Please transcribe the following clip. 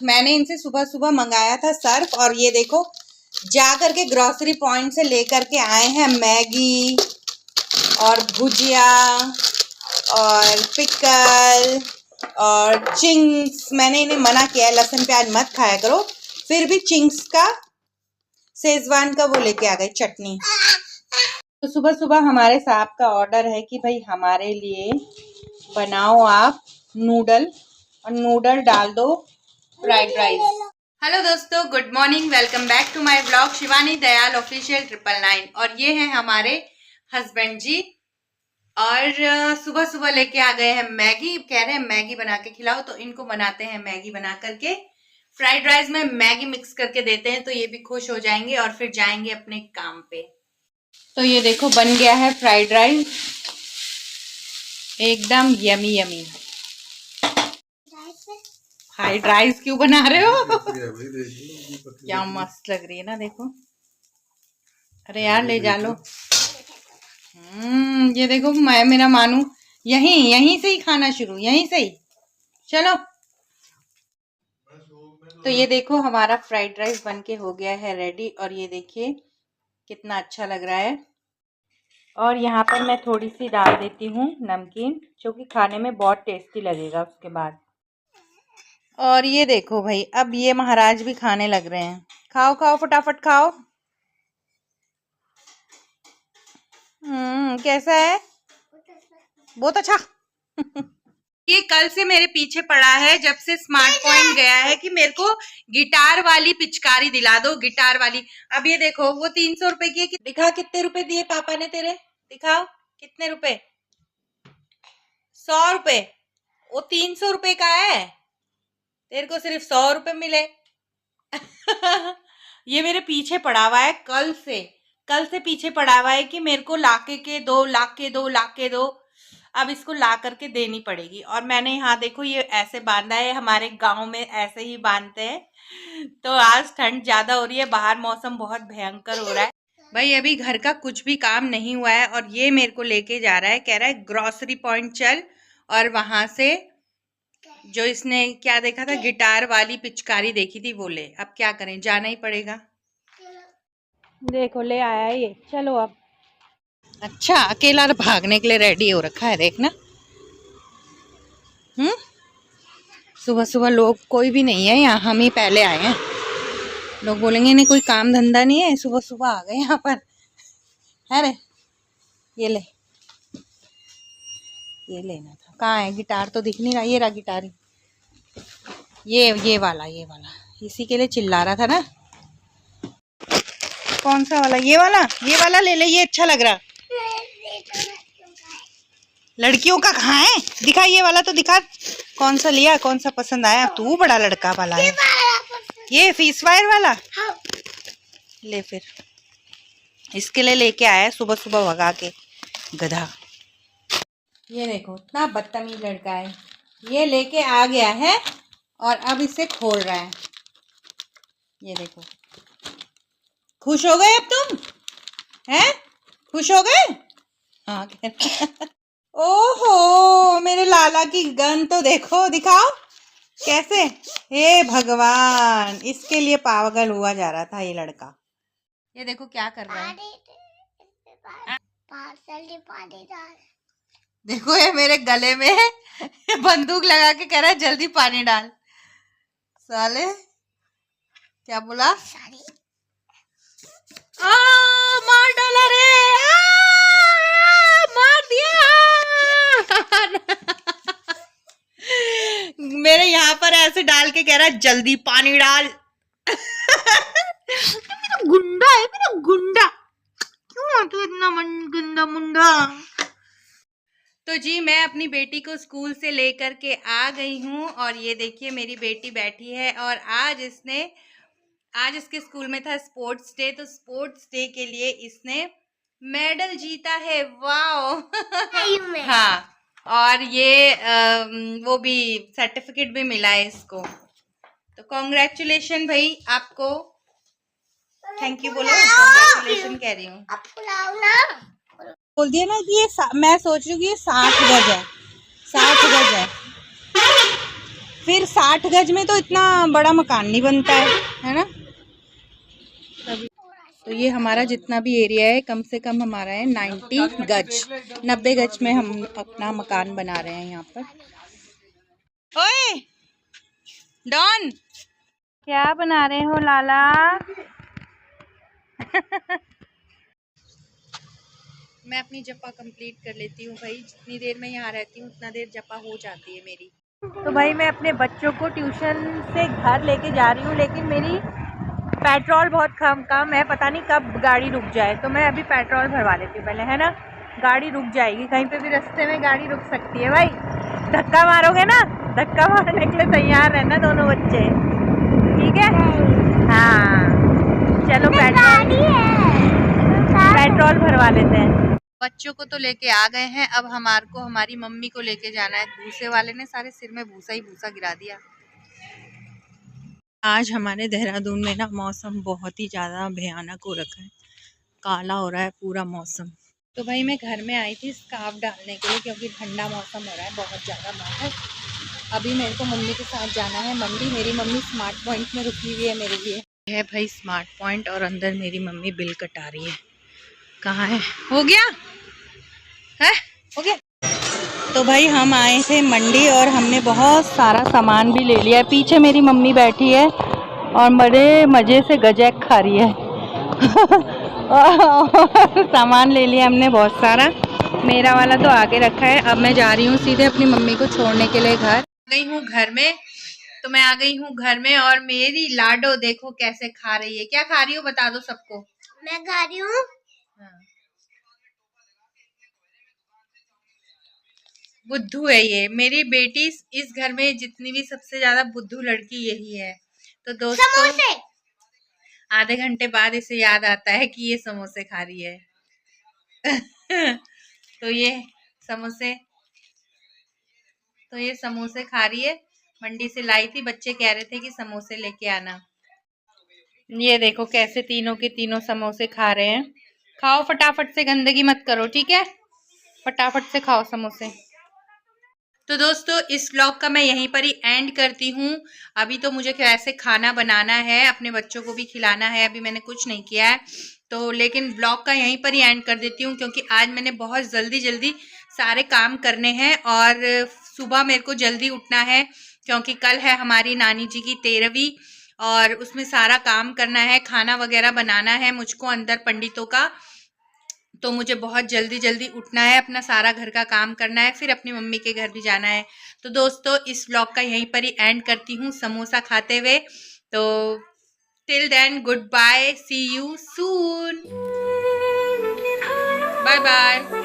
मैंने इनसे सुबह सुबह मंगाया था सर्फ, और ये देखो जा करके ग्रोसरी पॉइंट से लेकर के आए हैं मैगी और भुजिया और पिकल और चिंग्स। मैंने इन्हें मना किया है लहसुन प्याज मत खाया करो, फिर भी चिंग्स का शेजवान का वो लेके आ गए चटनी। तो सुबह सुबह हमारे साहब का ऑर्डर है कि भाई हमारे लिए बनाओ आप नूडल, और नूडल डाल दो फ्राइड राइस। हेलो दोस्तों, good morning, welcome back to my blog Shivani Dayal official 999। और ये हैं हमारे हस्बैंड जी, और सुबह सुबह लेके आ गए हैं मैगी। कह रहे हैं मैगी बना के खिलाओ, तो इनको बनाते हैं मैगी बना करके। फ्राइड राइस में मैगी मिक्स करके देते हैं तो ये भी खुश हो जाएंगे और फिर जाएंगे अपने काम पे। तो ये देखो बन गया है फ्राइड राइस, एकदम यमी यमी। फ्राइड राइस क्यों बना रहे हो? क्या मस्त लग रही है ना, देखो। अरे यार ले जा लो। ये देखो मैं मेरा मानू यहीं से ही खाना शुरू, यहीं से ही। चलो, तो ये देखो हमारा फ्राइड राइस बनके हो गया है रेडी, और ये देखिए कितना अच्छा लग रहा है। और यहाँ पर मैं थोड़ी सी डाल देती हूँ नमकीन, जो कि खाने में बहुत टेस्टी लगेगा उसके बाद। और ये देखो भाई, अब ये महाराज भी खाने लग रहे हैं। खाओ खाओ फटाफट खाओ। कैसा है? बहुत अच्छा। ये कल से मेरे पीछे पड़ा है, जब से स्मार्ट पॉइंट गया है कि मेरे को गिटार वाली पिचकारी दिला दो, गिटार वाली। अब ये देखो वो 300 रुपए की है। दिखा कितने रुपए दिए पापा ने तेरे, दिखाओ कितने रुपए। 100 रुपए। वो 300 रुपए का है, तेरे को सिर्फ 100 रुपए मिले। ये मेरे पीछे पड़ा हुआ है कल से पीछे पड़ा हुआ है कि मेरे को लाके दो। अब इसको ला करके देनी पड़ेगी। और मैंने यहाँ देखो ये ऐसे बांधा है, हमारे गांव में ऐसे ही बांधते हैं। तो आज ठंड ज्यादा हो रही है, बाहर मौसम बहुत भयंकर हो रहा है भाई। अभी घर का कुछ भी काम नहीं हुआ है, और ये मेरे को लेके जा रहा है, कह रहा है ग्रोसरी पॉइंट चल, और वहां से जो इसने क्या देखा था, गिटार वाली पिचकारी देखी थी, वो ले। अब क्या करें, जाना ही पड़ेगा। देखो ले आया ये, चलो अब। अच्छा, अकेला भागने के लिए रेडी हो रखा है, देखना। सुबह सुबह लोग कोई भी नहीं है यहाँ, हम ही पहले आए हैं। लोग बोलेंगे इन्हें कोई काम धंधा नहीं है, सुबह सुबह आ गए यहाँ पर। है रे, ये ले, ये लेना था। कहाँ है गिटार? तो दिख नहीं रहा। ये रहा गिटार, ये वाला इसी के लिए चिल्ला रहा था ना। कौन सा वाला? ये वाला ले ले, ये अच्छा लग रहा। लड़कियों का कहाँ है? दिखा, ये वाला तो दिखा। कौन सा लिया, कौन सा पसंद आया? तू बड़ा लड़का वाला है। ये फीस वायर वाला। हाँ। ले फिर, इसके लिए लेके आया सुबह सुबह भगा के, गधा। ये देखो इतना बदतमीज लड़का है, ये लेके आ गया है और अब इसे खोल रहा है। ये देखो, खुश हो गए अब तुम? हैं? खुश हो गए? हाँ। ओहो, मेरे लाला की गन तो देखो, दिखाओ कैसे। हे भगवान, इसके लिए पागल हुआ जा रहा था ये लड़का। ये देखो क्या कर रहा है। देखो ये मेरे गले में बंदूक लगा के कह रहा है जल्दी पानी डाल। साले क्या बोला? मार डाला रे, मार दिया। मेरे यहाँ पर ऐसे डाल के कह रहा है जल्दी पानी डाल। मेरा गुंडा है, मेरा गुंडा। क्यों तू इतना गंदा मुंडा? तो जी मैं अपनी बेटी को स्कूल से लेकर के आ गई हूँ, और ये देखिए मेरी बेटी बैठी है। और आज इसके स्कूल में था स्पोर्ट्स डे, तो स्पोर्ट्स डे के लिए इसने मेडल जीता है। वाह। हाँ, और ये वो भी सर्टिफिकेट भी मिला है इसको। तो कॉन्ग्रेचुलेशन भाई आपको। थैंक यू बोलो। कॉन्ग्रेचुलेशन कह रही हूँ। बोल दिया ना कि ये मैं सोच रही हूँ कि ये 60 गज है, 60 गज है। फिर 60 गज में तो इतना बड़ा मकान नहीं बनता है ना। तो ये हमारा जितना भी एरिया है कम से कम हमारा है 90 गज, 90 गज में हम अपना मकान बना रहे हैं यहाँ पर। ओए डॉन, क्या बना रहे हो लाला? मैं अपनी जपा कंप्लीट कर लेती हूँ भाई, जितनी देर मैं यहाँ रहती हूँ उतना देर जपा हो जाती है मेरी। तो भाई मैं अपने बच्चों को ट्यूशन से घर लेके जा रही हूँ, लेकिन मेरी पेट्रोल बहुत कम है, पता नहीं कब गाड़ी रुक जाए, तो मैं अभी पेट्रोल भरवा लेती हूँ पहले, है ना। गाड़ी रुक जाएगी कहीं पे भी, रास्ते में गाड़ी रुक सकती है भाई। धक्का मारोगे ना, धक्का मारने के लिए तैयार रहना दोनों बच्चे, ठीक है। हाँ चलो पेट्रोल भरवा लेते हैं। बच्चों को तो लेके आ गए हैं, अब हमारे को हमारी मम्मी को लेके जाना है। भूसे वाले ने सारे सिर में भूसा ही भूसा गिरा दिया। आज हमारे देहरादून में ना मौसम बहुत ही ज़्यादा भयानक हो रखा है, काला हो रहा है पूरा मौसम। तो भाई मैं घर में आई थी स्कार्फ डालने के लिए, क्योंकि ठंडा मौसम हो रहा है बहुत ज़्यादा बाहर। अभी मेरे को मम्मी के साथ जाना है मंडी। मेरी मम्मी स्मार्ट पॉइंट में रुकी हुई है मेरे लिए। है भाई स्मार्ट पॉइंट, और अंदर मेरी मम्मी बिल कटा रही है। कहाँ है? हो गया है, हो गया। तो भाई हम आए थे मंडी और हमने बहुत सारा सामान भी ले लिया है। पीछे मेरी मम्मी बैठी है और बड़े मज़े से गजक खा रही है। और सामान ले लिया हमने बहुत सारा, मेरा वाला तो आगे रखा है। अब मैं जा रही हूँ सीधे अपनी मम्मी को छोड़ने के लिए घर। गई हूँ घर में, तो मैं आ गई हूँ घर में और मेरी लाडो देखो कैसे खा रही है। क्या खा रही हो बता दो सबको। मैं खा रही हूँ बुद्धू है ये मेरी बेटी। इस घर में जितनी भी सबसे ज्यादा बुद्धू लड़की यही है। तो दोस्तों आधे घंटे बाद इसे याद आता है कि ये समोसे खा रही है। तो ये समोसे खा रही है। मंडी से लाई थी, बच्चे कह रहे थे कि समोसे लेके आना। ये देखो कैसे तीनों के तीनों समोसे खा रहे हैं। खाओ फटाफट से, गंदगी मत करो, ठीक है। फटाफट से खाओ समोसे। तो दोस्तों इस व्लॉग का मैं यहीं पर ही एंड करती हूँ। अभी तो मुझे कैसे खाना बनाना है, अपने बच्चों को भी खिलाना है, अभी मैंने कुछ नहीं किया है। तो लेकिन व्लॉग का यहीं पर ही एंड कर देती हूँ, क्योंकि आज मैंने बहुत जल्दी सारे काम करने हैं और सुबह मेरे को जल्दी उठना है, क्योंकि कल है हमारी नानी जी की 13वीं और उसमें सारा काम करना है, खाना वगैरह बनाना है मुझको अंदर पंडितों का। तो मुझे बहुत जल्दी उठना है, अपना सारा घर का काम करना है, फिर अपनी मम्मी के घर भी जाना है। तो दोस्तों इस व्लॉग का यहीं पर ही एंड करती हूँ समोसा खाते हुए। तो till then good bye, see you soon, bye bye.